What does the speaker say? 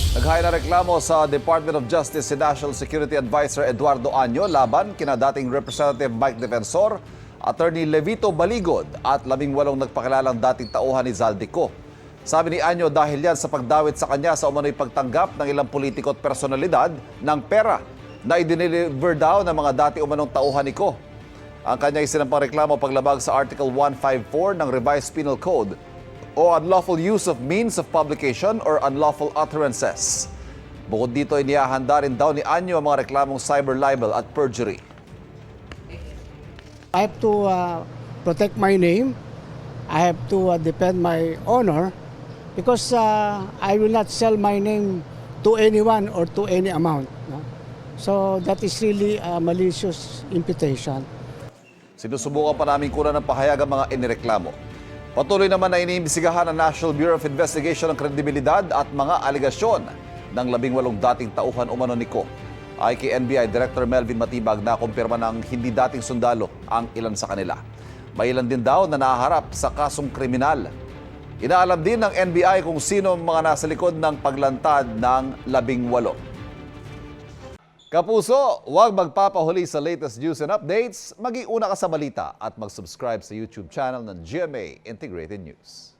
Naghain na reklamo sa Department of Justice si National Security Advisor Eduardo Año laban kina dating Representative Mike Defensor, Attorney Levito Baligod at 18 nagpakilalang dating tauhan ni Zaldico. Sabi ni Año dahil yan sa pagdawit sa kanya sa umano'y pagtanggap ng ilang politiko at personalidad ng pera na idineliver daw ng mga dati umanong tauhan ni Ko. Ang kanya isinampang reklamo paglabag sa Article 154 ng Revised Penal Code o unlawful use of means of publication or unlawful utterances. Bukod dito, inihahanda rin daw ni Año ang mga reklamong cyber libel at perjury. I have to protect my name. I have to defend my honor because I will not sell my name to anyone or to any amount. No? So that is really a malicious imputation. Sinusubukan pa namin kunan ng pahayag ang mga inireklamo. Patuloy naman na iniimbestigahan ng National Bureau of Investigation ang kredibilidad at mga aligasyon ng 18 dating tauhan umano ni Ko. Ay kay NBI Director Melvin Matibag na kumpirma ng hindi dating sundalo ang ilan sa kanila. May ilan din daw na nahaharap sa kasong kriminal. Inaalam din ng NBI kung sino ang mga nasa likod ng paglantad ng 18. Kapuso, huwag magpapahuli sa latest news and updates. Mag-iuna ka sa balita at mag-subscribe sa YouTube channel ng GMA Integrated News.